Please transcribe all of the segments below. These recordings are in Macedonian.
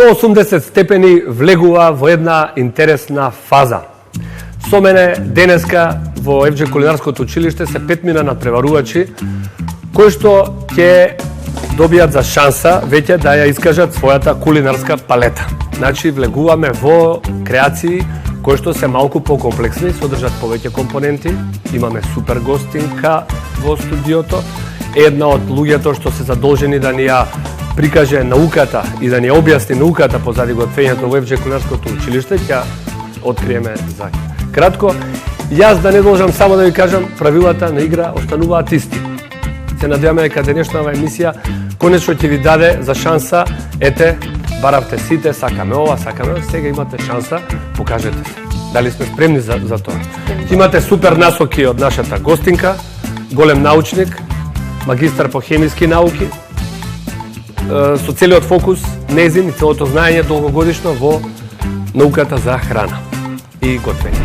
180 степени влегува во една интересна фаза. Со мене денеска во ФД Кулинарското училиште се 5 надпреварувачи кои што ќе добијат за шанса веќе да ја искажат својата кулинарска палета. Значи, влегуваме во креации кои што се малку покомплексни, содржат повеќе компоненти. Имаме супер гостинка во студиото. Една од луѓето што се задолжени да ни ја прикаже науката и да ни ја објасни науката позади готвењето во ФД Кулинарското училиште, ќе откриеме за кратко. Јас да не должам само да ви кажам, правилата на игра остануваат исти. Се надеваме дека денешната емисија конечно ќе ви даде за шанса, ете, баравте сите, сакаме ова, сега имате шанса, покажете се. Дали сме спремни за тоа? Имате супер насоки од нашата гостинка, голем научник, магистар по хемиски науки, со целиот фокус, незин и целото знаење долгогодишно во науката за храна и готвење.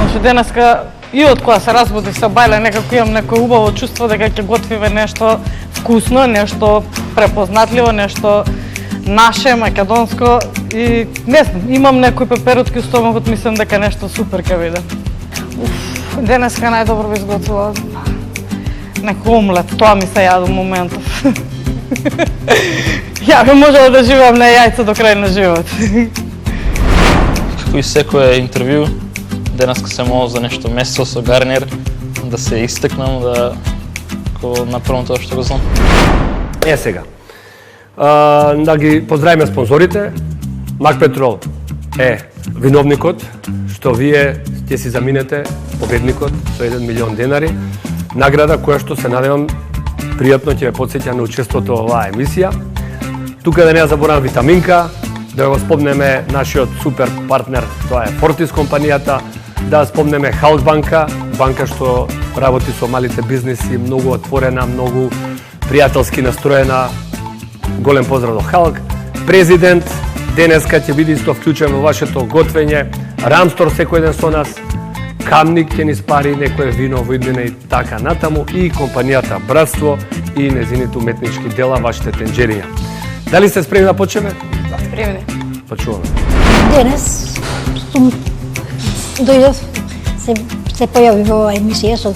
Може денеска и од кога се разбудив се бајле, некако имам некој убаво чувство дека ќе готвиме нешто вкусно, нешто препознатливо, нешто наше, македонско и не знам, имам некои пеперутки у стомакот, мислам дека нешто супер ќе биде. Денеска најдобро би изготвила некој омлет, тоа ми се јаде во моментов. Ја би можела да живеам на јајца до крај на живот. Како и секое интервју, денеска се молам за нешто месо со гарнир, да се истекнам, да направам тоа што го знам. Сега. Да ги поздравиме спонзорите. Мак Петрол е виновникот што вие ќе си заминете победникот со 1 милион денари. Награда која што се надевам пријатно ќе ве потсеќа на учеството во оваа емисија. Тука да не ја заборавам витаминка, да го спомнеме нашиот супер партнер, тоа е Фортис компанијата, да спомнеме Халк банка, банка што работи со малите бизнеси, многу отворена, многу пријателски настроена. Голем поздрав до Халк. Президент денеска ќе биде исто вклучен во вашето готвење. Рамстор секој ден со нас. Камник ќе ни спари некое вино во иднина и така натаму. И компанијата Братство и незините уметнички дела, вашите тенџерија. Дали сте спремни да почнеме? Спремни. Почуваме. Денес дојдов, се појави во оваа емисија со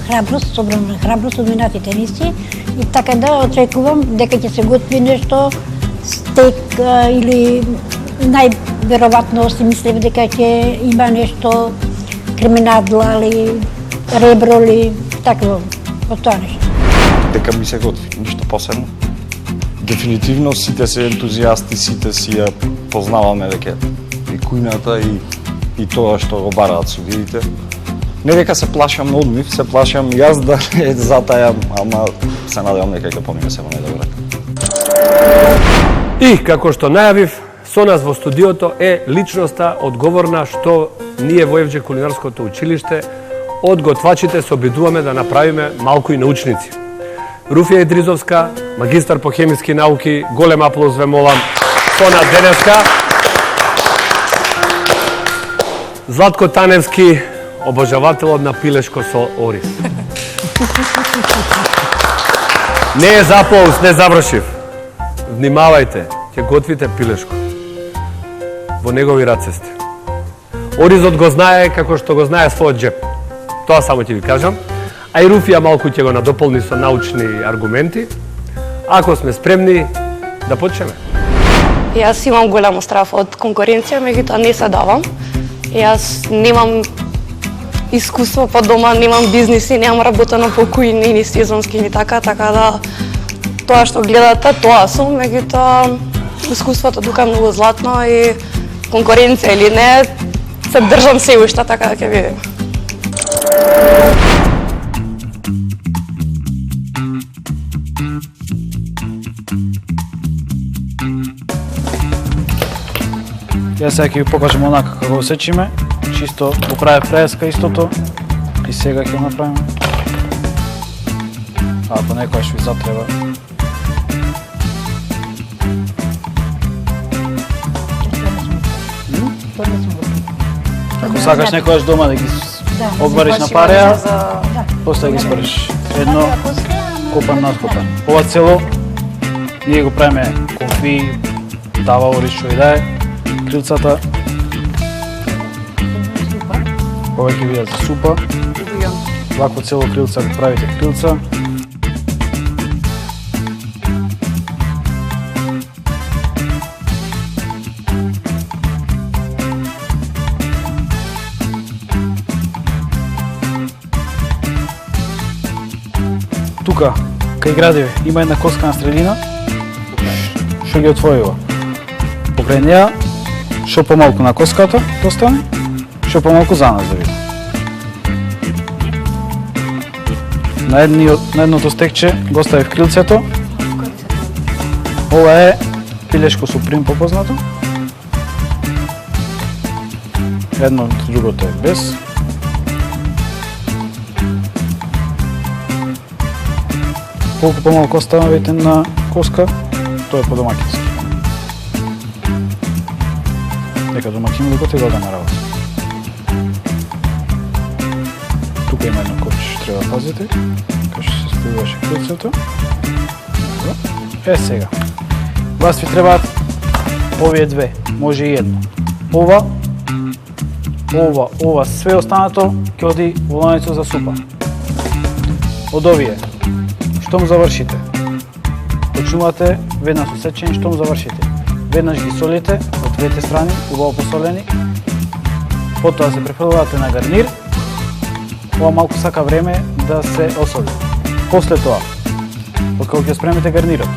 храброст, собрана храброст од минатите емисии и така да очекувам дека ќе се готви нешто стек или најверојатно си мислев дека ќе има нешто креминадла или ребро или такво, од тоа нешто. Дека ми се готви, ништо посебно. Дефинитивно сите се ентузијасти, сите си ја познаваме веќе и кујната и тоа што го бараат судиите. Не дека се плашам од нив, се плашам јас да не затајам, ама се надевам дека ќе помине се во најдобро. И, како што најавив, со нас во студиото е личноста одговорна што ние во ФД Кулинарското училиште од готвачите се обидуваме да направиме малку и научници. Руфија Идризовска, магистар по хемиски науки, голем аплауз ве молам со нас денеска. Златко Таневски, обожавателот на пилешко со ориз. Не е за аплауз, не завршив. Внимавајте, ќе готвите пилешко. Во негови раце сте. Оризот го знае како што го знае својот джеп. Тоа само ќе ви кажам. А и Руфија малку ќе го надополни со научни аргументи. Ако сме спремни, да почнеме. Јас имам големо страф од конкуренција, меѓутоа не се давам. Јас немам искуство по дома, немам бизниси, немам работено по кујни, ни сезонски, ни така да тоа што гледате, тоа сум, меѓутоа искуството тука е многу златно и конкуренција или не, се држам се уште, така да ќе видиме. Јас сега ќе ви покажам онака како го сечиме, чисто го праве преска истото и сега ќе го направиме. Ако некојаш ви затреба. Ако сакаш некојаш дома да ги обвариш на пареја, после ги спариш едно копан над копан. Ова цело ние го правиме конфи, тава, ориз, што и да е, крилцата. Ова ќе биде за супа. Вако цело крилца го правите крилца. Тука, кај градиве, има една коска на средина, што ги отворила. Покрај неа, што помалку на коската, да остане, што помалку за нас да види. На едното стекче го оставив крилцето. Ова е пилешко суприм попознато. Едно, другото е без. Колку помалку оставите на коска, тоа е по-домакински. Дека домакинот го да на работа. Тука има едно копче што треба да пазите, кај што се спојуваше крилцето. Сега. Вас ви требаат овие две, може и едно. Ова, све останато ќе оди во ланицо за супа. Од овие, штом завршите, почнувате веднаш со сечење, штом завршите. Веднаш ги солите од двете страни, убаво посолени, потоа се префрлувате на гарнир. Ова малку сака време да се осоли. После тоа, откако ќе спремите гарнирот,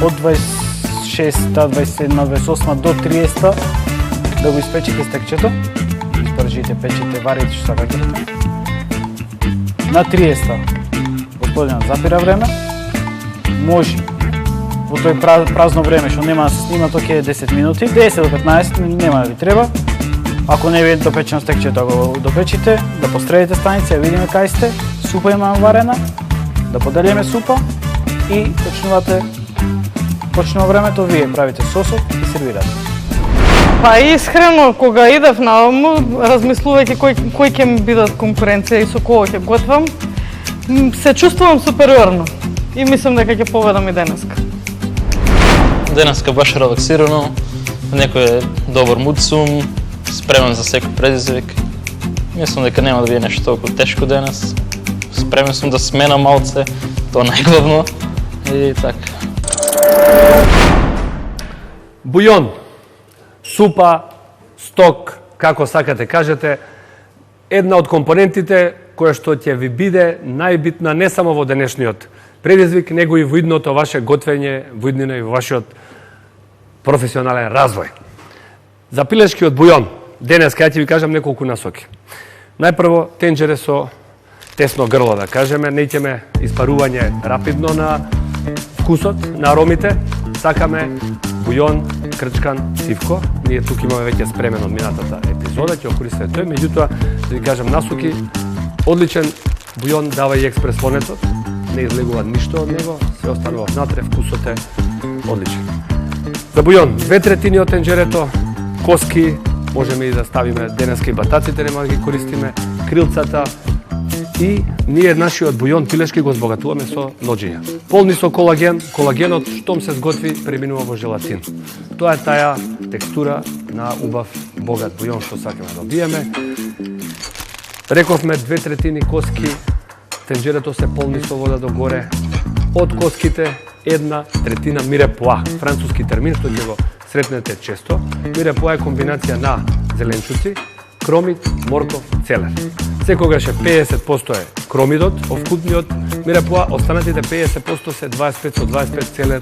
од 26-та, 27-та, 28-та до 30-та да го испечите стекчето, испржите, печите, варите што сакате. На 30-та господинот запира време, може во тој празно време што нема да се снима, тоа ќе е 10 минути, 10 до 15 нема да ви треба. Ако не ви е допечено стекчето, го допечите, да постредите станица, да видиме кај сте, супа имаме варена, да поделиме супа и почнува времето, вие правите сосот и сервирате. Па искрено, кога идев наому, размислувајќи кој ќе ми бидат конкуренција и со кого ќе готвам, се чувствувам супериорно и мислам дека ќе победам и денеска. Денеска баш релаксирано, некој добар муд сум, спремен за секој предизвик. Мислам дека нема да биде нешто толку тешко денес. Спремен сум да сменам малце, тоа најглавно. И така. Бујон, супа, сток, како сакате кажете, една од компонентите која што ќе ви биде најбитна не само во денешниот предизвик, него и во идното ваше готвење, во иднина и во вашиот професионален развој. За пилешкиот бујон, денес ќе ви кажам неколку насоки. Најпрво, тенџере со тесно грло, да кажеме, не ќеме испарување рапидно на вкусот, на аромите. Сакаме бујон, крчкан, сивко. Ние тук имаме веќе спремен од минатата епизода, ќе окористиме тој, меѓутоа, да ви кажам насоки, одличен бујон дава и експрес фонетот, не излегува ништо од него, се останува внатре, вкусот е одличен. За бујон, 2/3 од тенџерето, коски, можеме и да ставиме денеска и батаците, нема да ги користиме, крилцата и ние нашиот бујон пилешки го збогатуваме со ноџиња. Полни со колаген, колагенот штом се сготви преминува во желатин. Тоа е таја текстура на убав богат бујон што сакаме да добиеме. Рековме 2/3 коски, тенџерето се полни со вода до горе. Од коските 1/3 мирепоа, француски термин што ќе го сретнете често. Мирепоа е комбинација на зеленчуци, кромид, морков, целер. Секогаш е 50% е кромидот, овкупниот мирепоа, останатите 50% се 25 со 25 целер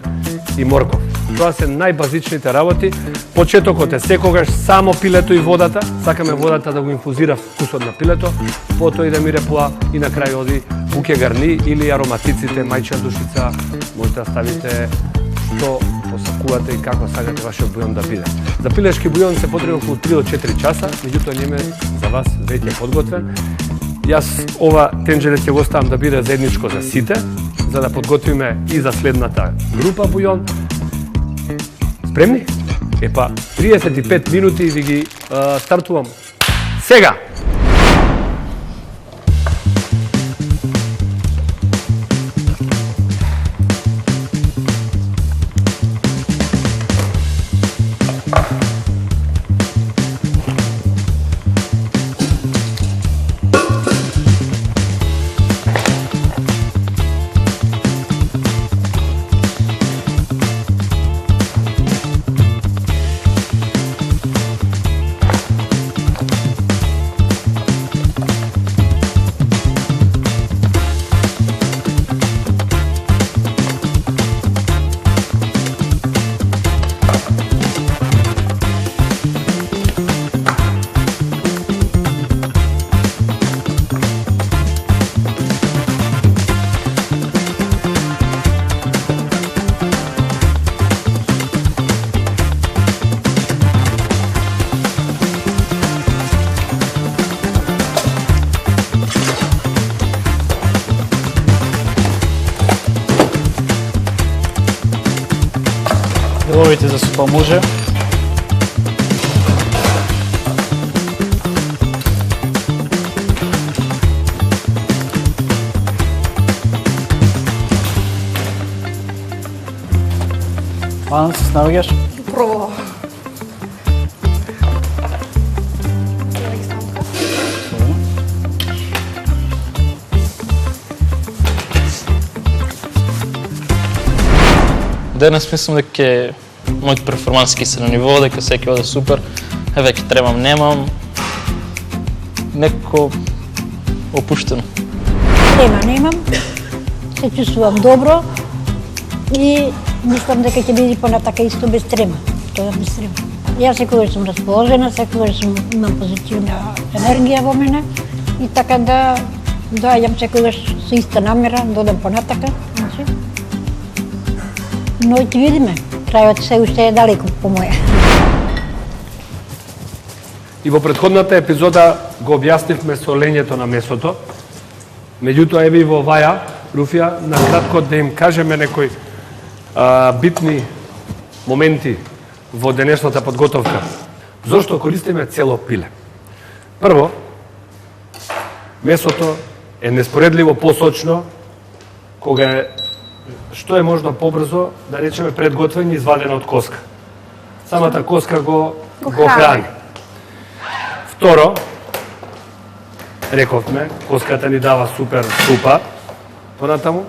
и морков. Тоа се најбазичните работи. Почетокот е секогаш само пилето и водата. Сакаме водата да го инфузира вкусот на пилето, потоа иде мирепоа и на крај оди буке гарни или ароматиците, мајчина душица, можете да ставите што посакувате и како сакате вашиот бујон да биде. За пилешки бујон се потребно околу 3 до 4 часа, меѓутоа ние за вас веќе подготвен. Јас ова тенџере ќе го ставам да биде заедничко за сите, за да подготвиме и за следната група бујон. Спремни? Епа, 35 минути ви ги стартувам сега. се за супа може. Ана, се снаоѓаш? Пробува. Денес мислам дека мојот перформанс ќе се на ниво, дека секој оде супер. Еве ќе требам, немам. Некако опуштено. Немам. Се чувствувам добро и мислам дека ќе биде понатака исто без трема. Тоа без трема. Јас секогаш сум расположена, секогаш имам позитивна енергија во мене и така да доаѓам секогаш со иста намера, да одам понатака. Но ќе видиме, крајот се уште е далеко по моја. И во претходната епизода го објаснивме со лењето на месото. Меѓутоа, еве и во оваја, Руфија, на кратко да им кажеме некои битни моменти во денешната подготовка. Зошто користиме цело пиле? Прво, месото е неспоредливо посочно кога е што е можно побрзо, да речеме, предготвен и извадена од коска. Самата коска го храни. Второ, рековме, коската ни дава супер супа. Понатаму?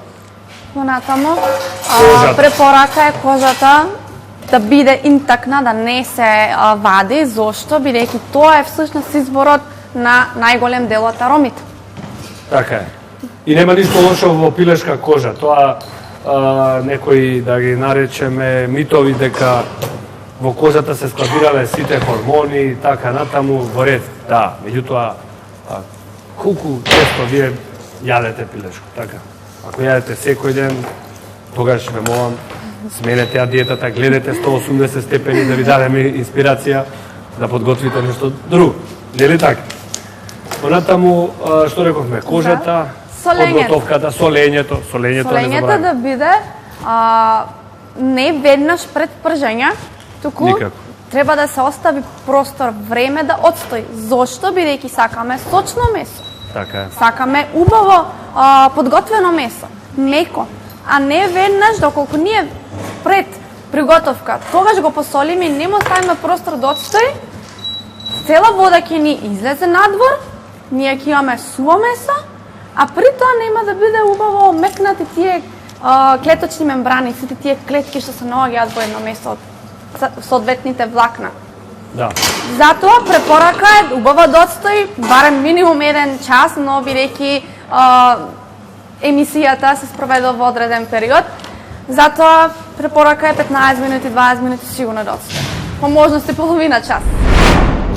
Понатаму, Кожата. препорака е кожата да биде интакна, да не се вади. Зошто? Бидејќи тоа е всушност изборот на најголем дел од аромите. Така е. И нема ништо лошо во пилешка кожа. Тоа некои, да ги наречеме, митови дека во кожата се складирале сите хормони и така натаму во ред. Да, меѓутоа, колку често вие јадете пилешко, така? Ако јадете секој ден, тогаш ве молам, сменете ја диетата, гледате 180 степени да ви дадеме инспирација да подготвите нешто друго. Нели така? Понатаму, што рековме, кожата, подготовката, солењето Солењето да биде не веднаш пред пржење, туку Никако. треба да се остави простор, време да отстои. Зошто? Бидејќи сакаме сочно месо. Така е. Сакаме убаво подготвено месо, меко, а не веднаш доколку ние пред приготовка, тогаш го посолиме и не му ставиме простор да отстои, цела вода ќе ни излезе надвор, ние ќе имаме суво месо, а при тоа нема да биде убаво мекнати тие клеточни мембрани, сите тие клетки што се наоѓаат во едно месо од соодветните влакна. Да. Затоа препорака е убаво да отстои барем минимум 1 час, но бидејќи емисијата се спроведува во одреден период, затоа препорака е 15 минути, 20 минути сигурно да отстои. По можности половина час.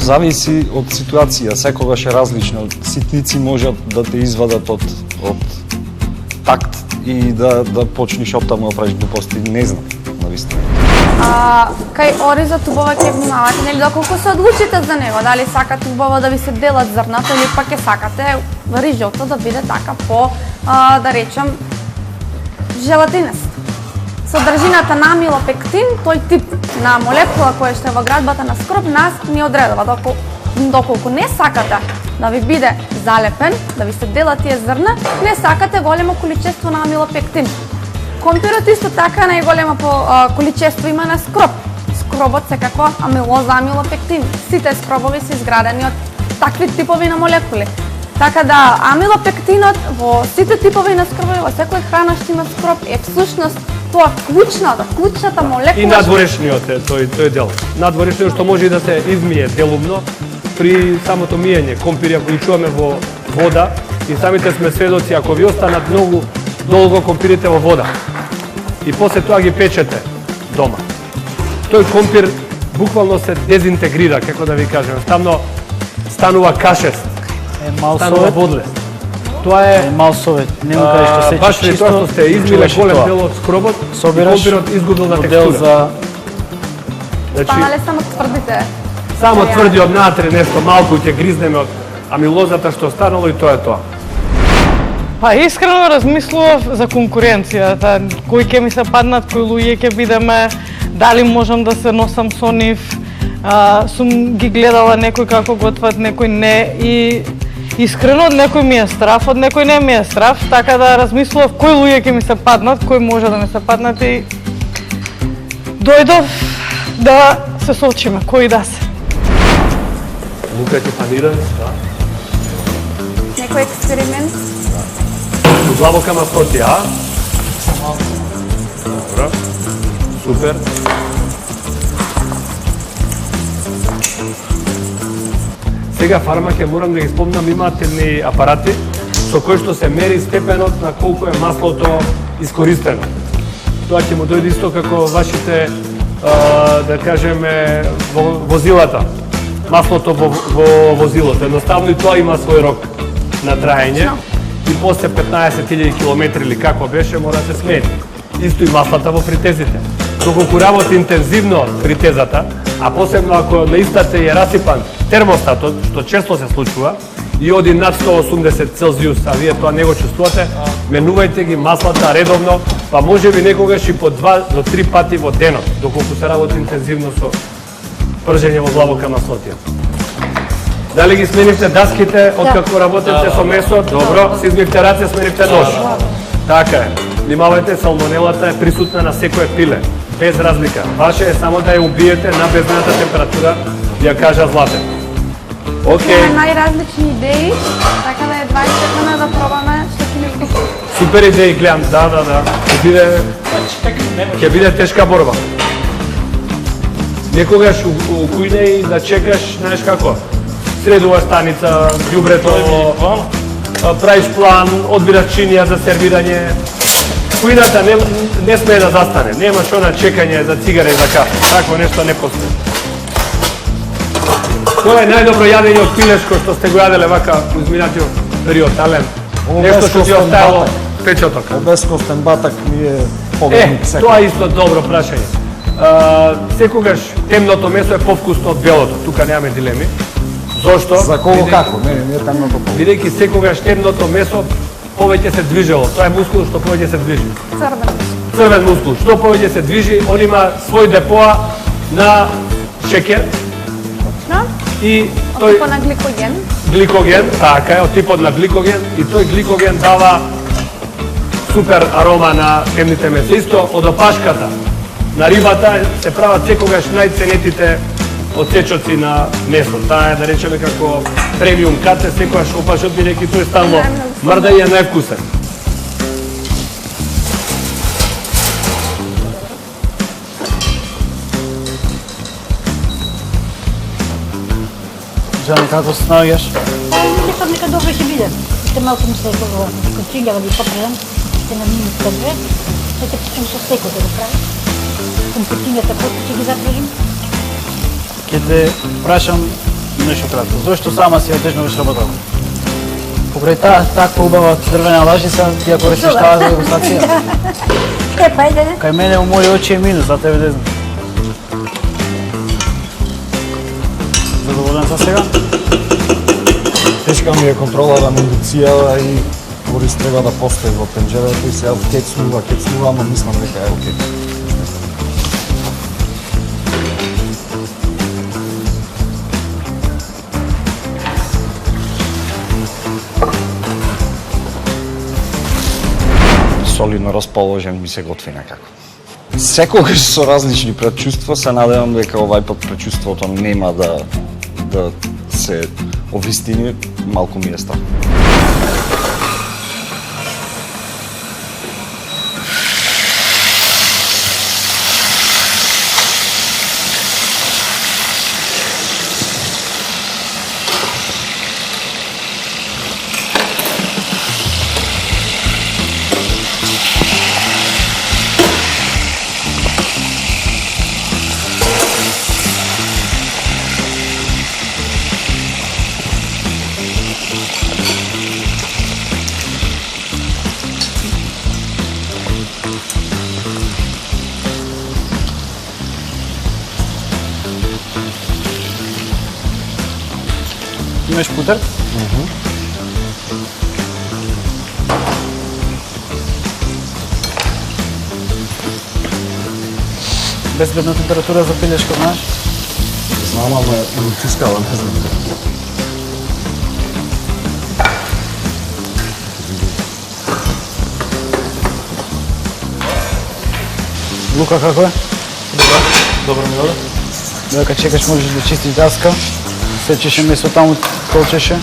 Зависи од ситуација, секогаш е различно. Ситници можат да те извадат од такт и да почнеш оттаму да правиш глупости, не знам, навистина. Кај оризот убаво ќе внимавате, нели, доколку се одлучите за него, дали сакате убаво да ви се делат зрната или пак ќе сакате рижото да биде така по, да речем, желатинест. Содржината на амилопектин, тој тип на молекула која што е во градбата на скроп, нас ни одредува. Доколку не сакате да ви биде залепен, да ви се делат тие зрна, не сакате големо количество на амилопектин. Компирот исто така најголемо количество има на скроп. Скробот се како амилоза, амилопектин. Сите скробови се изградени од такви типови на молекули. Така да амилопектинот во сите типови на скробови, во секој храна што има скроб е всушност тоа клучната молекула. И надворешниот е тој дел. Надворешниот што може и да се измие делумно при самото миење. Компир ја клучуваме во вода и самите сме сведоци, ако ви останат многу долго компирите во вода и после тоа ги печете дома, тој компир буквално се дезинтегрира, како да ви кажем, станува кашест, Мал станува совет, водлест. Тоа е мал совет. Не му кажеш што се баш ли тоа што сте измиле голем дел од скробот и Собираш компирот изгубил на модел текстура. за Значи, Станале само тврдите. само тврдиот натре, нешто малку ќе гризнеме од амилозата што останало и тоа е тоа. Па искрено размислував за конкуренцијата, кои ќе ми се паднат, кои луѓе ќе бидеме дали можам да се носам со нив, сум ги гледала некој како готват, некој не, и искрено од некој ми е страв, од некој не ми е страв, така да размислував кои луѓе ќе ми се паднат, кои може да ми се паднат и дојдов да се соочиме, кои да се. Лука ќе панира, да. Некој експеримент? Длабока мастотија, а? Добро. Супер. Сега фарма ќе морам да ги спомнам, имаат едни апарати со кои што се мери степенот на колку е маслото искористено. Тоа ќе му дојде исто како вашите, да кажеме, возилата. Маслото во возилото. Едноставно и тоа има свој рок на траење. И после 15.000 км или како беше, мора да се смени. Исто и маслата во фритезите. Доколку работи интензивно фритезата, а посебно ако на истата е расипан термостатот, што често се случува, и оди над 180 Целзиус, а вие тоа не го чувствувате, менувајте ги маслата редовно, па може би некогаш и по 2 до 3 пати во денот, доколку се работи интензивно со пржење во длабока маслотија. Дали ги сменивте даските откако работите со месо? Добро, си измивте раце, сменивте нож. Така е. Внимавајте, салмонелата е присутна на секое пиле, без разлика. Ваше е само да ја убиете на безмената температура, ја кажа Злате. Океј. Имаме најразлични идеи, така да едва чекаме да пробаме што ќе ни вкуси. Супер идеи, гледам, да. Ќе биде тешка борба. Некогаш у кујне и да чекаш, знаеш како? Средува станица, ѓубрето, правиш план, одбираш чинија за сервирање. Кујната не смее да застане, немаш она чекање за цигаре и за кафе. Такво нешто не постои. Тоа е најдобро јадење од пилешко што сте го јаделе вака во изминатиот период, Ален. Нешто што ти оставило печаток. Обескостен батак ми е победник секој. Тоа е исто добро прашање. Секогаш темното месо е повкусно од белото, тука немаме дилеми. Зошто? За кого како? Не е темното повкусно. Бидејќи секогаш темното месо повеќе се движело. Тоа е мускул што повеќе се движи. Црвен мускул. Што повеќе се движи, он има свој депоа на шекер. И тој типот на гликоген. Гликоген, така е, од типот на гликоген, и тој гликоген дава супер арома на темните меса. Исто од опашката на рибата се прават секогаш најценетите отсечоци на месо. Таа е, да речеме, како премиум кат, секогаш опашот, бидејќи тој стално мрда и е највкусен. Жани, како се наоѓаш? Мислам нека добро ќе биде. Те малку ми се кочиња да ги попредам, те на минутка две, се ќе почнем со стекот да го правим. Компотињата после ќе ги запрежим. Ќе те прашам нешто кратко. Зошто сама си ја дежнуваш работата? Покрај таква убава дрвена лажица, ти ја користиш таа за дегустација? Па ајде. Кај мене у мои очи е минус, за тебе не знам. Задоволен за сега? Тешка ми е контрола на индукцијата и корис треба да постои во пенџерето и сега кецнува, ама мислам дека е окей. Солидно расположен ми се готви некако. Секогаш со различни предчувства се надевам дека овај пат предчувството нема да се овистини, малку ми е страх. Имаш путер? безбедна температура за пилешко, знаеш? Знам, ама не тискала, не знам. Лука, како е? Добро ми оде. Додека чекаш можеш да чистиш даска. Сечеше месо таму, толчеше.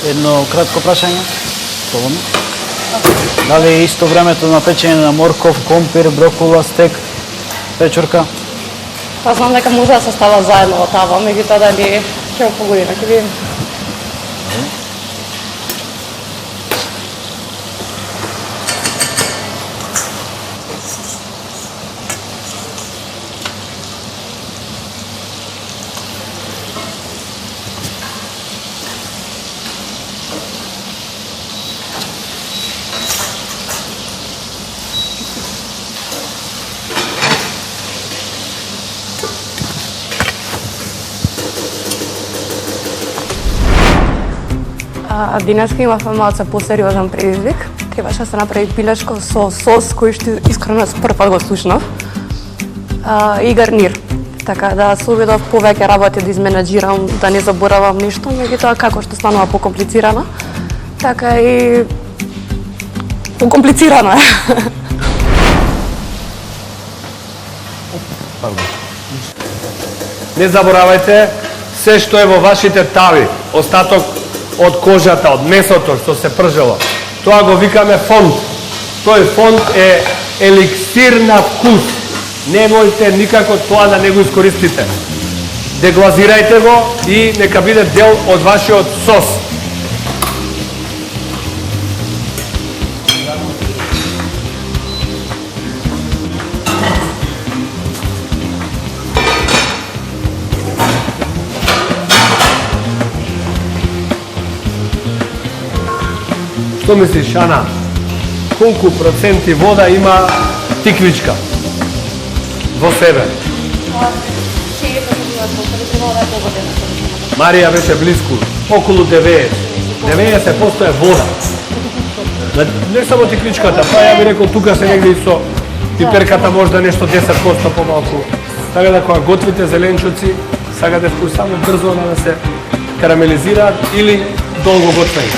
Едно кратко прашање. Слободно. Дали е исто времето на печење на морков, компир, брокула, стек, печурка? Па знам дека може да се става заедно во тава, меѓутоа дали ќе го погодиме, ќе видиме. Денеска имавме малце посериозен предизвик. Требаше да се направи пилешко со сос кој што искрено прв пат го слушнав. И гарнир. Така да се обидов повеќе работи да изменаџирам, да не заборавам ништо, меѓутоа како што станува покомплицирано, така и покомплицирано е. Не заборавајте, се што е во вашите тави, остаток од кожата, од месото што се пржело, тоа го викаме фонд. Тој фонд е еликсир на вкус. Не можете никако тоа да не го искористите. Деглазирајте го и нека биде дел од вашиот сос. Што мислиш, Ана? Колку проценти вода има тиквичка во себе? Марија беше близко, околу 90. 90% е вода. Не само тиквичката, па ја би рекол тука се негде и со пиперката можда нешто 10% помалку. Така да кога готвите зеленчуци, сакате само брзо да се карамелизираат или долго готвени.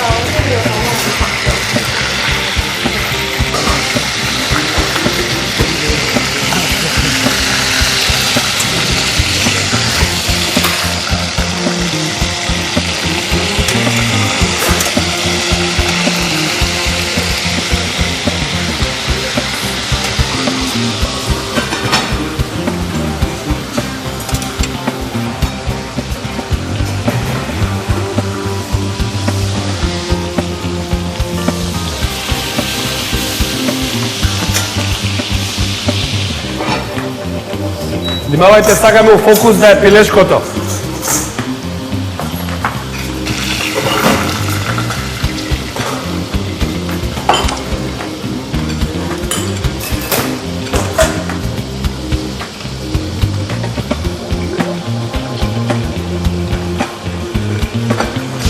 Внимавајте, сакаме у фокус да е пилешкото.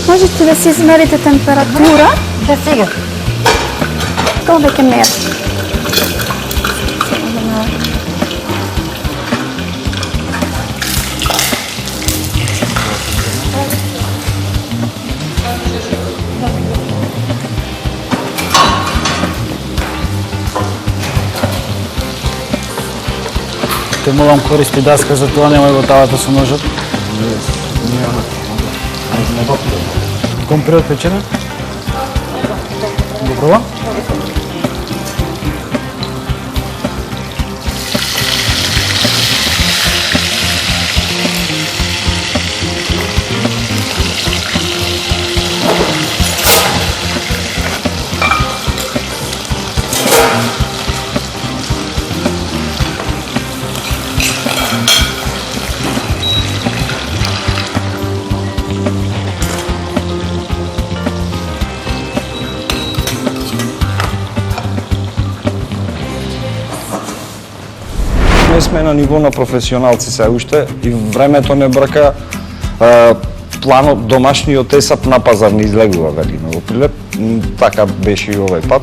Можете да си измерите температура? Да, сега. Тоа веќе мери. Те молам користи даска, за тоа немој го тавата со ножот. Компирот печена? Го пробам? Не сме на ниво на професионалци се уште и времето не брка. Планот домашниот есап на пазар не излегува велиме во Прилеп. Така беше и овој пат.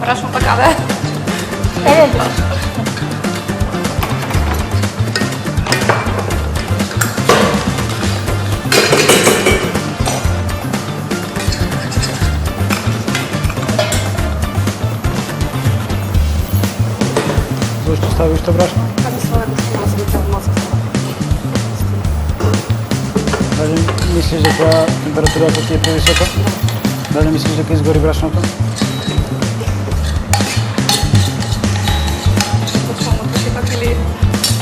Брашното каде? Зошто стави уште брашно? Каде своја гостина звуча од моцата? Дали мислиш дека температурата ти е повисока? Дали мислиш дека изгори брашното?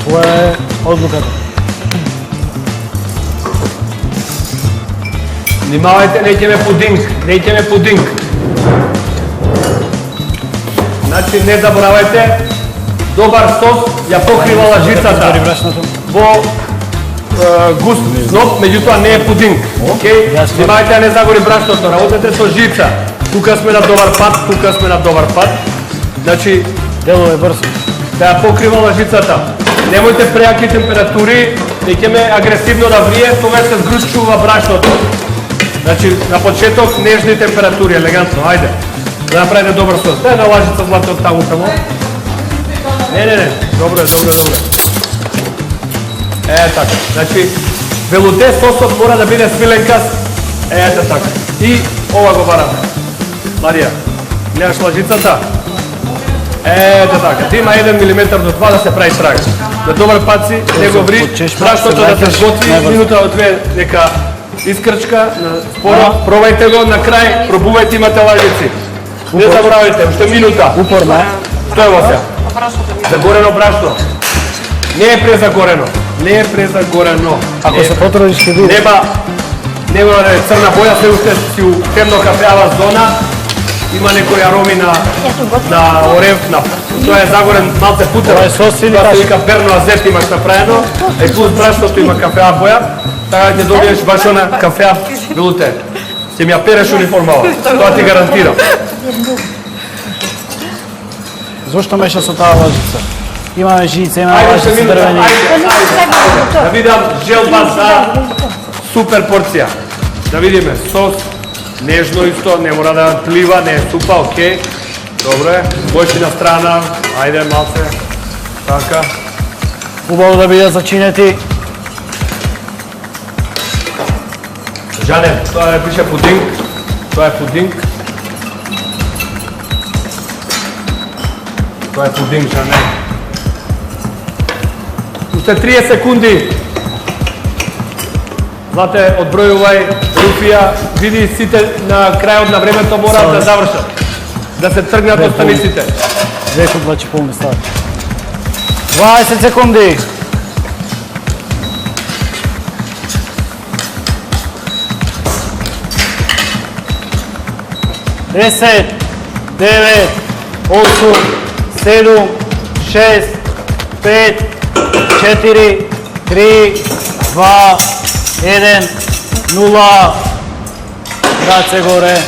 Тоа е одлуката. Внимавајте, неќеме пудинг. Значи, не заборавајте, добар сос ја покрива лажицата во густ сноп, меѓутоа не е пудинг. Океј? Внимавајте да не загори брашното, работете со жица. Тука сме на добар пат. Значи, Делува брзо. да ја покрива лажицата. Немојте преаки температури, неќеме агресивно да врие, тоа се згручува брашното. Значи, на почеток нежни температури, елегантно, ајде. Да направите добар сос. Дај на лажица злато од таму. Не. Добро е. Така. Значи, велуте сосот мора да биде свиленкаст. Така. И ова го бараме. Марија, гледаш лажицата? Така. Ти има 1 милиметар до това да се прави трага. На добар пат си, не го ври, брашното да се сготви, минута од две нека искрчка, споро, пробајте го, на крај, пробувајте, имате лажици. Не заборавајте, уште минута. Упорно е. Што е во се? Загорено брашно. Не е презагорено. Ако се потрудиш ќе биде. Нема да е црна боја, се уште си у темно кафеава зона. Има некои ароми на орев, тоа е загорен малце путер. Тоа е сос или тоа се вика перно азет имаш направено, и плюс брашното има кафеа боја, така ќе добиеш баш она кафеа велуте. Ќе ми ја переш униформава, тоа ти гарантирам. Зошто меша со таа лажица? Имаме жица, имаме лажица дрвени. Да видам желба за супер порција. Да видиме сос, Нежно исто, не мора да плива, не е супа, окей. Добре, бојшина страна, ајде малце. Така. Убаво да бидат зачинети. Жане, тоа не пише пудинг. Тоа е пудинг. Тоа е пудинг, Жане. Уште 30 секунди. Злате, одбројувај, Руфија, види сите на крајот на времето мораат да завршат. Да се тргнат останиците. Веќе облачи полни стави. 20 секунди. 10, 9, 8, 7, 6, 5, 4, 3, 2, 1, 0. Раце горе.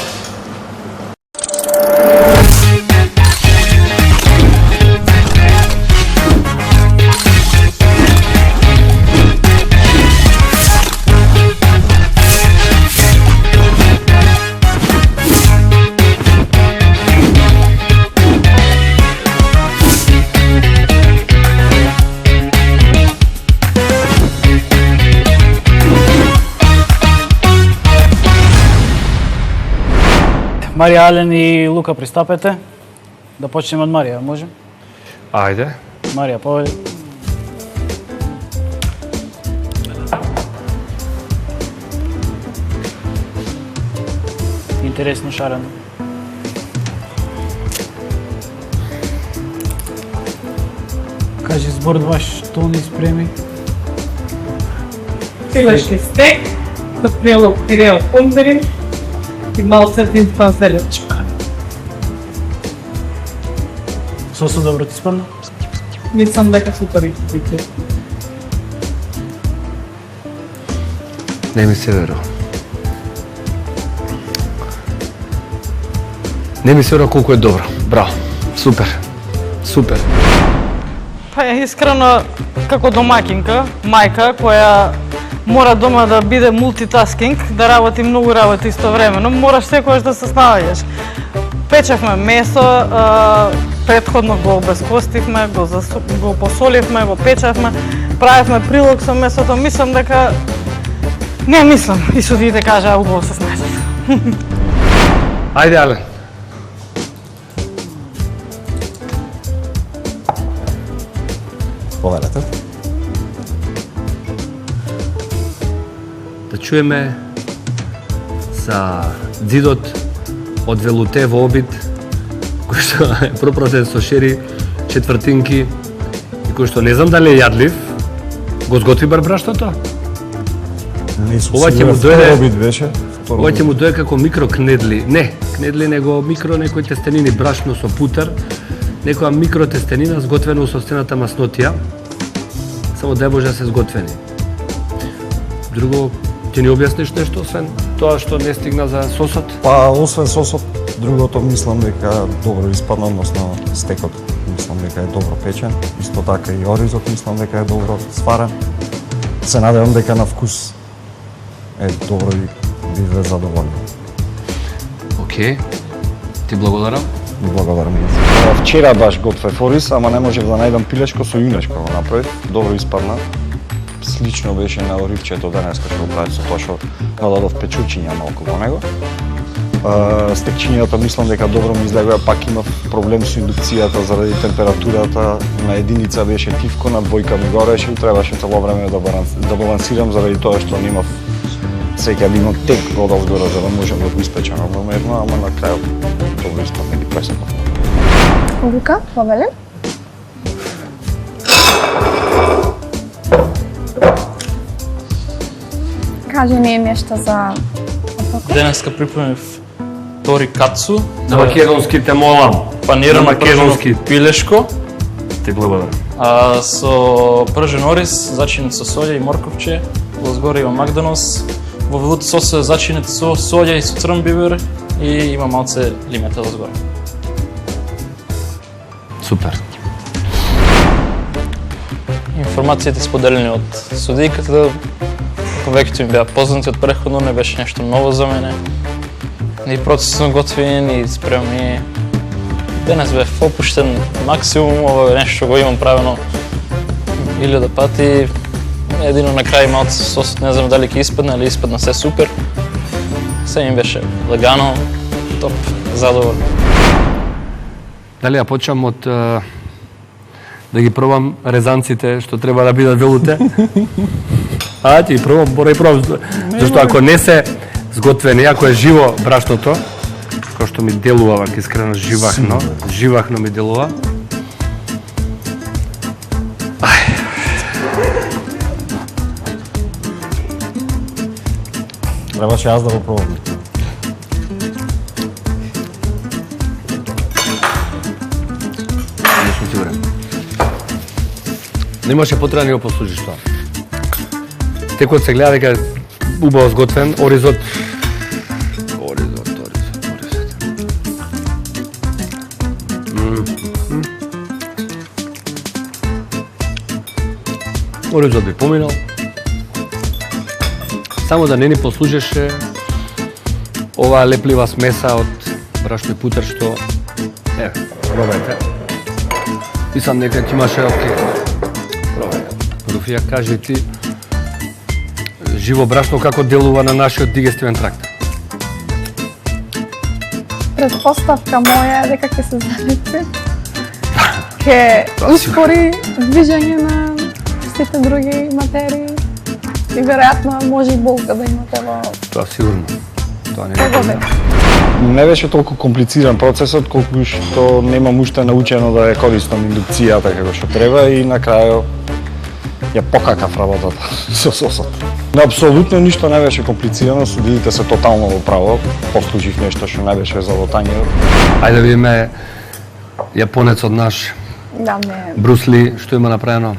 Марија, Ален и Лука, пристапете. Да почнеме од Марија, може? Ајде. Марија, поведи. Интересно шарено. Кажи збор два што ни спреми. Филешки стек, со прелог филе од помидори и малце зинтва зелечка. Сосо добро ти спрна? Мислам дека супер биće. Не ми се верува. Не ми се верува колку е добро. Браво. Супер. Супер. Па искрено, како домакинка, мајка која мора дома да биде мултитаскинг, да работи многу работи истовремено, мораш секогаш да се снаоѓаш. Печевме месо, претходно го обезкостивме, го посоливме, го печевме, правевме прилог со месото. Мислам дека... Не мислам, и судиите кажа, убаво се снајдат. Ајде, Ален. Повелете. Да чуеме за дзидот од велуте во обид, кој што е пропратен со шери, четвртинки, и кој што не знам дали е јадлив, го сготви бар браштото? Ова ќе му дојде, обид беше. ова ќе му дојде како микрокнедли. Не, кнедли него микро некои тестенини брашно со путер, некоја микротестенина сготвена со стената маснотија, само дај Боже да се сготвени. Друго, ти ни објасниш нешто, освен тоа што не стигна за сосот? Па, освен сосот, другото мислам дека добро испадна, односно стекот мислам дека е добро печен, исто така и оризот мислам дека е добро сварен. Се надевам дека на вкус е добро и бидете задоволни. Океј, ти благодарам. Благодарам. Вчера баш готвев ориз, ама не можев да најдам пилешко со јунешко го направив. Добро испадна. Слично беше на оривчето денеска што го правив со тоа што додадов печурчиња малку во него. Стекчињата мислам дека добро ми излегува, пак имав проблем со индукцијата заради температурата. На единица беше тивко, на двојка ми гореше и требаше цело време да балансирам заради тоа што немав сеќа да имам тек одозгора за да можам да го испечам равномерно, ама на крајот добро испадна и пресекав. Лука, повеле. Кажи ми нешто за опаку. Денеска приправив тори кацу, На македонски те молам. панирано на македонски. пржено пилешко, Ти благодарам. со пржен ориз, зачинет со соја и морковче, во згоре има магданос, во велут сос е зачинет со соја и со црн бибер и има малце лимета во згоре. Супер. Информациите споделени од судијката, повеќето ми беа познати од претходно, не беше нешто ново за мене. и процесно готвим и спремам и денес бев опуштен максимум, ова е нешто што го имам правено 1000 пати. Едино на крај малку сосот не знам дали ќе испадне, али испадна се супер. Се им беше лагано, топ, задоволен. Дали ја почнам од да ги пробам резанците што треба да бидат велуте? Ти пробам, мора и пробам. Зашто ако не се сготвени, ако е живо брашното, кој што ми делува вака искрено живахно ми делува. Требаше јас да го пробам. Не сум сигурен. Немаше потреба да го послужиш тоа. Текот се гледа дека убаво сготвен, оризот. Оризот би поминал. Само да не ни послужеше оваа леплива смеса од брашно и путер што пробајте. И сам нека ти имаше окей. Пробајте. Руфија, кажи ти живо брашно како делува на нашиот дигестивен тракт? Предпоставка моја е дека ќе се залепи. Ќе успори движење на сите други материи и веројатно може и болка да имате во... Тоа сигурно. Тоа не е. Не беше толку комплициран процесот, колку што немам уште научено да ја користам индукцијата како што треба и на крајот ја покакав работата со сосот. Но апсолутно ништо не беше комплицирано, судиите се тотално во право, послужив нешто што не беше за лотањето. Ајде да видиме јапонецот наш, Да, не... Брус Ли, што има направено?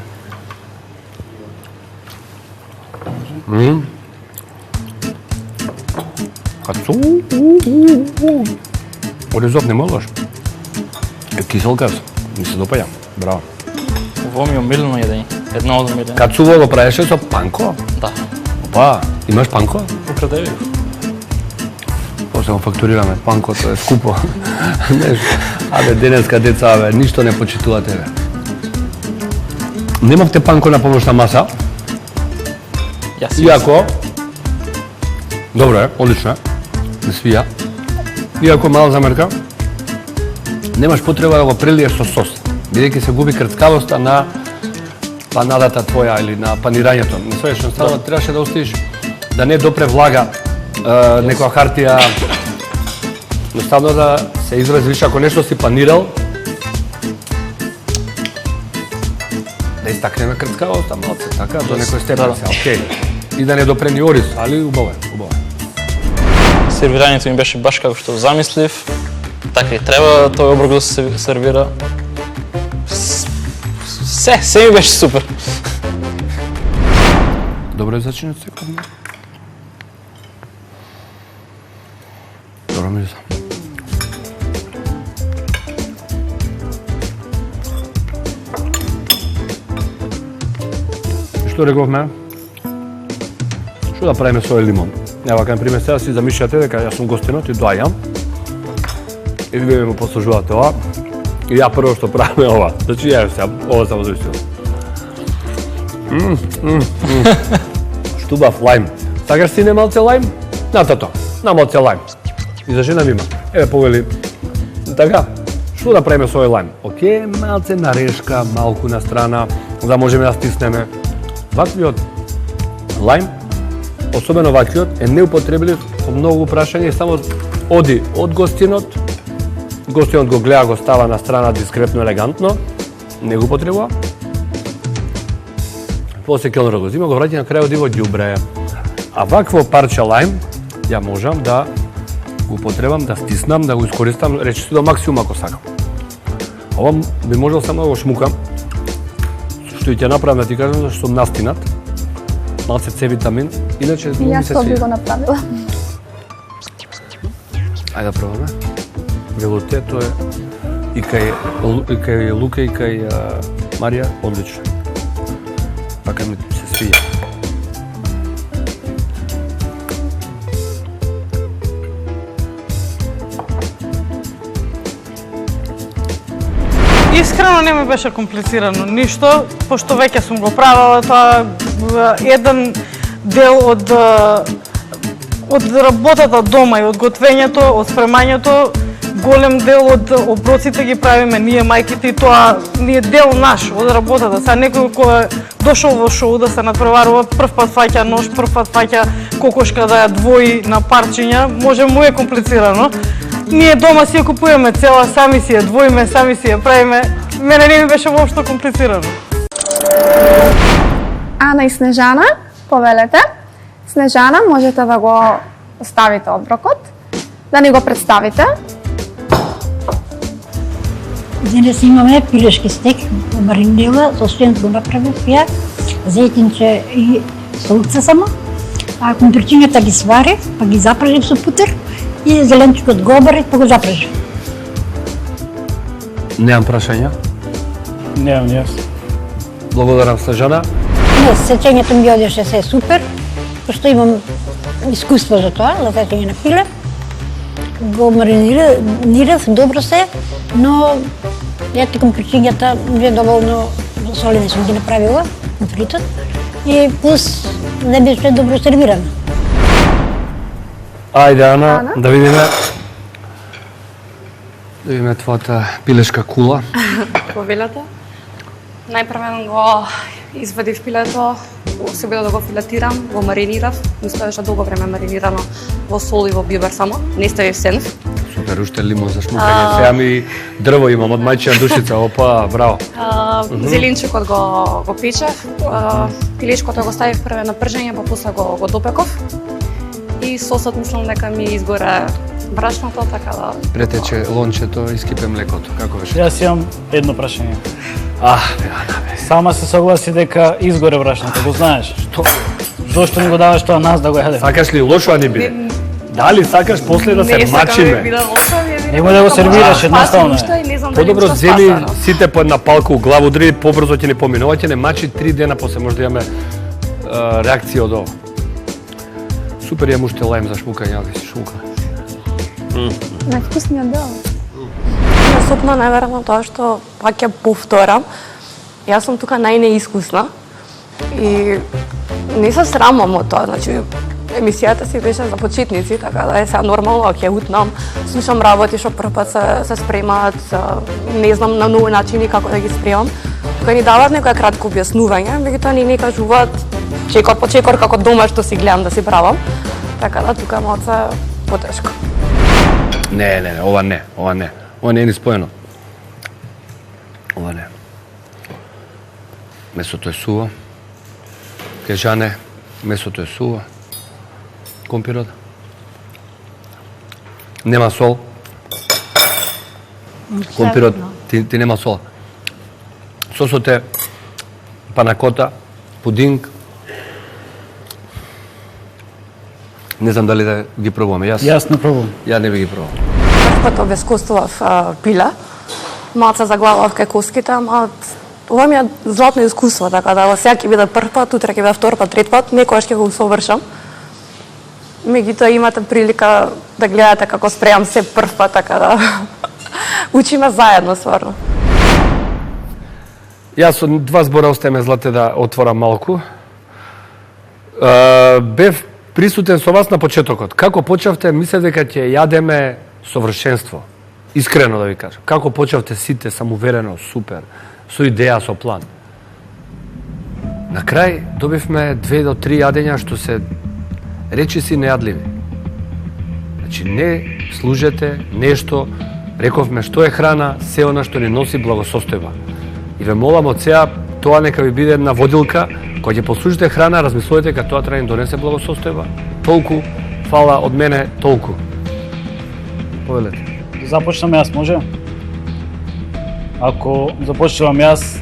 Кацу? Оризот не можеш. Е киселкав, ми се допаѓа. Браво. Ово ми е омилено јадење. Едно од омилено. Кацуво го правеше со панко? Да. Опа, имаш панко? Украдеви. После го фактурираме, панкото е скупо. Абе, денеска деца, абе, ништо не почитувате, бе. Немавте панко на помошна маса? Јас Иако, добро е, одлично е, не свија. Иако мала замерка, немаш потреба да го прелиеш со сос, бидејќи се губи крцкавоста на панадата твоја или на панирањето. Не свееш, наставно требаше да оставиш да не допре влага, некоја хартија, наставно да се изрази више, ако нешто си панирал, да истакнеме крцкавоста, малце, така, до некој степен се, окей. И да не допре ни ориз, али убаво е, убаво е. Сервирањето ми беше баш како што замислив. Така и треба тој оброк да се сервира. Се ми беше супер. Добро е зачинет секој. Добро мириса. Што рековме? Што да правиме со лимон? Ева, кај пример сега си замишljate дека јас сум гостинот и доаѓам и вие ми послужувате ова и ја прво што правиме ова. Значи ја сега ова само зависува. Штубав лајм. Сакаш си не малце лајм? На тато, на малце лајм. И за жена ми има. Еве повели. Така, што да правиме со овој лајм? Океј, малце нарешка, малку на страна, да можеме да стиснеме. Ваквиот лајм, особено ваквиот, е неупотреблив со многу прашања и само оди од гостинот го гледа, го става на страна дискретно, елегантно, не го потребува. После келнерот го зима, го враќа на крај оди во ѓубре. А вакво парче лајм, ја можам да го потребам, да стиснам, да го искористам, речиси до максимум ако сакам. Ова би можел само да го шмукам, што и ќе направам да ти кажам, зашто сум настинат. Малце С витамин, иначе многу ми се Јас би свија. го направила. Ајде да пробаме. Велуте, тоа е и кај Лука и кај Марија, одлично. Така ми се свија. Искрено не ми беше комплицирано ништо, пошто веќе сум го правила тоа еден дел од работата дома и од готвењето, од спремањето, голем дел од оброците ги правиме ние мајките и тоа е дел наш од работата. Сега некој кој е дошол во шоу да се надпреварува, прв пат фаќа нож, прв пат фаќа кокошка да ја двои на парчиња, може му е комплицирано. Ние дома си ја купуваме цела, сами си ја двоиме, сами си ја правиме. Мене не ми беше воопшто комплицирано. Ана и Снежана, повелете. Снежана, можете да го оставите оброкот, да ни го представите. Денес имаме пилешки стек, маринела, со свинт го направив ја, зејтинче и солце само, а кумпирчињата ги сварив, па ги запрежив со путер и зеленчукот го обарив, па го запрежив. Немам прашања. Немам ни јас. Благодарам, Снежана. Не, сечењето ми одеше се супер, пошто имам искуство за тоа, за сечење на пиле. Го маринирав, добро се, но ете кумпирчињата ми е доволно солени сум ги направила, фритот, и плюс не беше добро сервирано. Ајде, Ана, да видиме твојата пилешка кула. Повелете. Најпрвен го извадив пилето, се била да го филетирам, го маринирав, ми стоеше долго време маринирано во сол и во бибер само, не ставив сенф. Супер, уште лимон за шмукање. Сега ми дрво имам од мајчина душица, опа, браво. Зеленчукот го печев, пилешкото го ставив прве на пржење, па после го допеков. И сосот мислам дека ми изгоре брашното, така да... Претече лончето, искипе млекото. Како беше? Јас имам едно прашање. Ана, бе. Сама се согласи дека изгоре брашното, го знаеш? Што? Зошто не го даваш тоа нас да го јадеме? Сакаш ли лошо, а не биде? Дали сакаш после да се мачиме? Немој да го сервираш, едноставно е. Подобро земи сите по една палка у главу, дри побрзо ќе не помине. Ова ќе не мачи 3 дена после може да имаме реакција од ова. Супер, јам уште лајм за шмукање, ако си шмука. Највкусниот дел. Насопна наверно тоа што пак ќе повторам. Јас сум тука најнеискусна и не се срамам од тоа, значи емисијата си беше за почетници, така да е сега нормално, ако ја утнам, слушам работи што прв пат се спремаат, не знам на нови начини како да ги спремам. Кога ни дават некоја кратко објаснување, меѓутоа ни кажуваат чекор по чекор како дома што си гледам да си правам. Така да тука малце потешко. Не, ова не. Ова не е ни споено. Ова не. Месото е суво. Кежане, месото е суво. Компирот. Нема сол. Компирот, ти нема сол. Сосот е панакота, пудинг. Не знам дали да ги пробуваме. Јас не пробувам. Ја не би ги пробувал. Првпат обескостував пиле, малце заглавав кај коските, ама ова ми е златно искуство, така да сега ќе биде прв пат, утре ќе биде втор пат, трет пат, некојаш ќе го усовршам. Меѓутоа имате прилика да гледате како спремам се прв пат, така да учиме заедно стварно. Јас со 2 збора остајме, Злате, да отворам малку. Бев присутен со вас на почетокот. Како почавте, мислев дека ќе јадеме совршенство. Искрено да ви кажам. Како почавте сите, самоуверено, супер, со идеја, со план. На крај добивме 2 до 3 јадења што се речиси нејадливи. Значи не служете нешто, рековме што е храна, се она што ни носи благосостојба. И ве молам од сега, тоа нека ви биде една водилка, кога ќе послужите храна, размислувате дека тоа треба да ни донесе благосостојба. Толку, фала од мене, толку. Повелете. Започнам јас, може? Ако започнувам јас,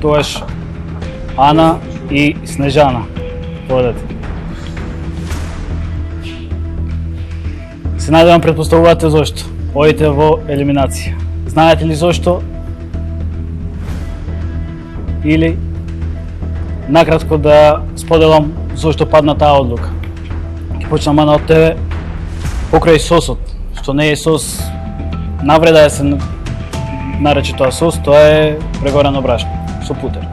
тоаш Ана и Снежана. Повелете. Се надевам претпоставувате зошто. Одите во елиминација. Знаете ли зошто? Или накратко да споделам зошто падна таа одлука. Ќе почнам Ана од тебе покрај сосот, што не е сос, навреда е се нарече тоа сос, тоа е прегорено брашно со путер.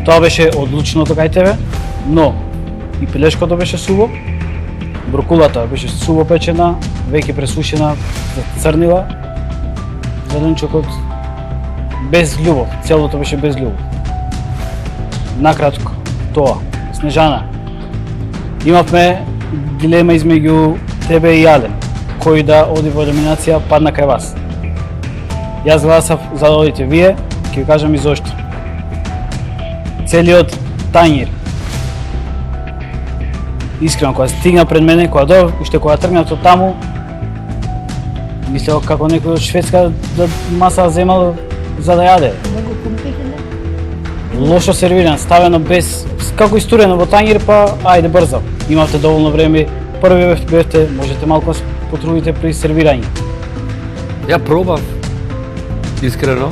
Тоа беше одлучното кај тебе, но и пилешкото беше суво, брокулата беше суво печена, веќе пресушена, црнила, зеленчокот без љубов, целото беше без љубов. Накратко, тоа. Снежана, имавме дилема измеѓу тебе и Ален, кој да оди во елиминација, падна кај вас. Јас гласав за да одите вие, ќе ви кажам и зошто. Целиот тањир, искрено, кога стигна пред мене, уште кога тргнат од таму, мислео како некој од Шведска да маса земал за да јаде. Лошо сервиран, ставено без, како истурено во тањир, па ајде брзо. Имавте доволно време, први бевте, можете малку да потрудите при сервирање. Ја пробав, искрено,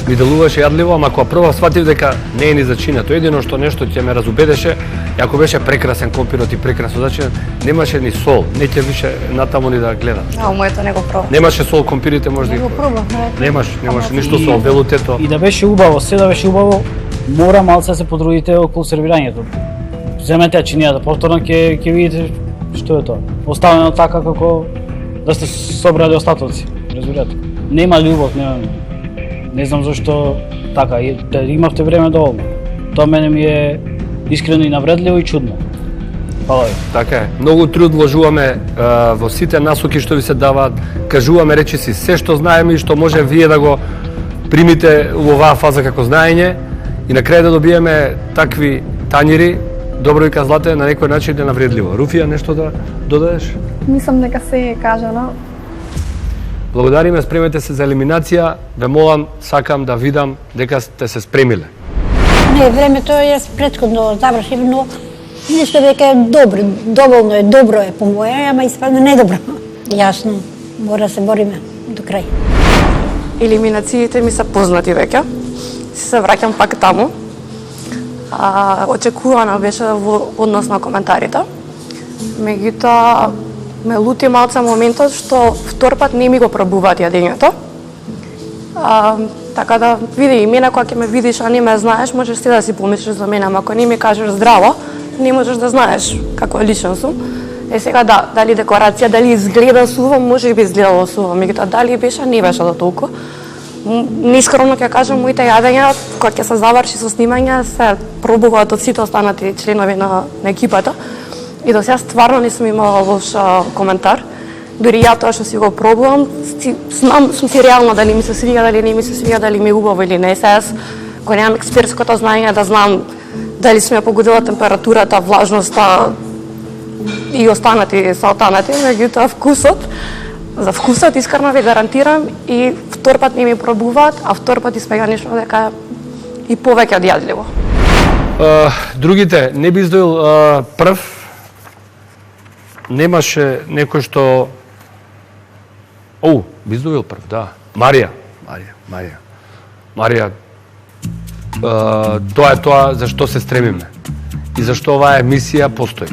ми делуваше јадливо, ама кога пробав сватив дека не е ни зачинето. Едино што нешто ќе ме разубедеше, ако беше прекрасен компирот и прекрасно зачинет, немаше ни сол, не ќе више натаму ни да гледам. А, моето не го пробав. Немаше сол, компирите може да Не го пробав, Немаше ништо сол, велутето. И да беше убаво, се да беше убаво, мора малце да се потрудите околу сервирањето. Земете ја чинијата, повторно ќе видите што е тоа. Оставено така како да сте собрали остатоци, разбирате. Нема љубов, не знам зашто така, имавте време доволно. Тоа мене ми е искрено и навредливо и чудно. Фала ви. Така е. Многу труд вложуваме во сите насоки што ви се даваат. Кажуваме речиси се што знаеме и што може вие да го примите во оваа фаза како знаење и на крај да добиеме такви тањири. Добро вика Злате, на некој начин е навредливо. Руфија, нешто да додадеш? Мислам дека се е кажано. Благодариме, спремете се за елиминација. Ве молам, сакам да видам дека сте се спремиле. Не, времето јас претходно завршив, но нешто дека е добро, доволно е, добро е по моја, ама испадна недобро. Јасно, мора да се бориме до крај. Елиминациите ми се познати веќе. Се враќам пак таму. Очекувана беше во однос на коментарите. Меѓутоа, ме лути малце моментот што втор пат не ми го пробуваат јадењето. Така да, види и мене, кога ќе ме видиш, а не ме знаеш, можеш си да си помислиш за мене, ама ако не ми кажеш здраво, не можеш да знаеш како личен сум. Сега да, дали декорација, дали изгледа суво, може би изгледало суво, меѓутоа дали беше, не беше до толку. Неискрено ќе кажам, моите јадења, кога ќе се заврши со снимање, се пробуваат од сите останати членови на екипата. И до сега стварно не сум имала лош коментар. Дури ја тоа што си го пробувам, сум си реална дали ми се свига, дали не ми се свига, дали ми е убаво или не. Сега јас, кога немам експертското знаење да знам дали сум ја погодила температурата, влажноста и останати салтанати, меѓутоа вкусот, за вкусот искрено ви гарантирам и втор пат не ми пробуваат, а втор пат испега нешто дека и повеќе од јадливо. Другите, не би издоил прв, немаше некој што... би издоил прв, да. Марија, тоа е тоа за што се стремиме и за што оваа емисија постои.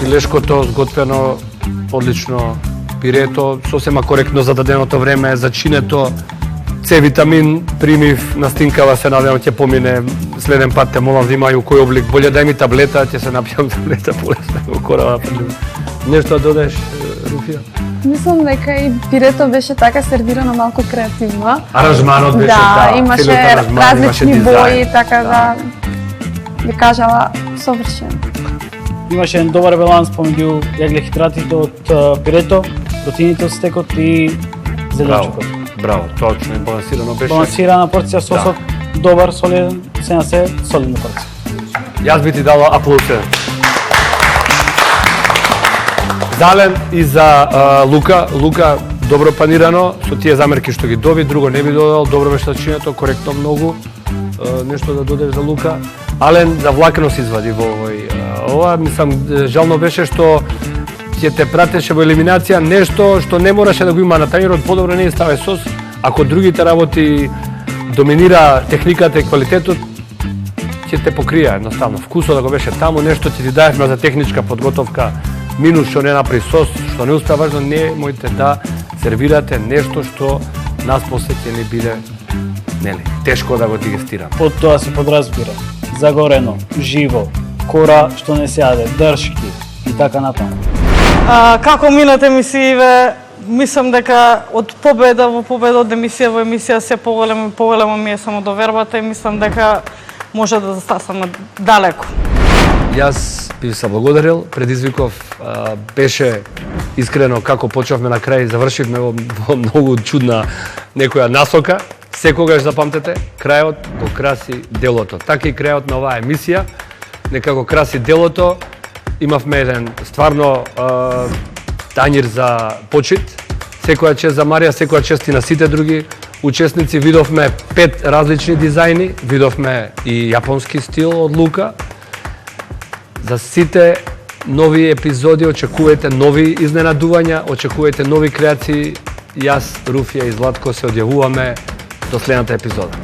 Пилешкото сготвено одлично, пирето сосема коректно зададеното време, зачинето, С витамин примив, настинкава, се надевам ќе помине следен пат, те молам да имају кој облик, боле дај ми таблета, ќе се напијам таблета, полесно го корава. Нешто да додеш, Руфија? Мислам дека и пирето беше така сервирано малку креативно. Аранжманот беше, да, имаше различни бои, така да би кажала совршено. Имаше еден добар баланс помеѓу јаглехидратите од пирето, протеините од стекот и зеленчукот. Браво, точно и балансирано беше. Балансирана порција, сосот добар, солиден, се на се солидна порција. Јас би ти дала аплаусен. Зален и за Лука. Лука добро панирано, со тие замерки што ги доби, друго не би додал, добро беше начинето, коректно многу. Нешто да додеш за Лука. Ален за влакно се извади во овој. Ова, мислам, жално беше што ќе те пратеше во елиминација нешто што не мораше да го има на тањерот, подобро не ставе сос. Ако другите работи доминира техниката и квалитетот, ќе те покрија едноставно. Вкусот да го беше таму, нешто ќе ти даевме за техничка подготовка, минус што не направи сос, што не успеа, важно не, моите да сервирате нешто што нас после ќе ни биде тешко да го дигестираме. Под тоа се подразбира загорено, живо, кора што не се јаде, дршки и така натаму. Како минат емисииве, мислам дека од победа во победа, од емисија во емисија се поголема и поголема ми е самодовербата и мислам дека може да застасаме далеко. Јас би се благодарил, предизвиков беше искрено како почнавме на крај, завршивме во многу чудна некоја насока. Секогаш запамтете, крајот го краси делото. Така и крајот на оваа емисија, некако краси делото. Имавме еден стварно тањир за почит. Секоја чест за Марија, секоја чест и на сите други учесници. Видовме 5 различни дизајни, видовме и јапонски стил од Лука. За сите нови епизоди очекувајте нови изненадувања, очекувајте нови креации. Јас, Руфија и Златко се одјавуваме до следната епизода.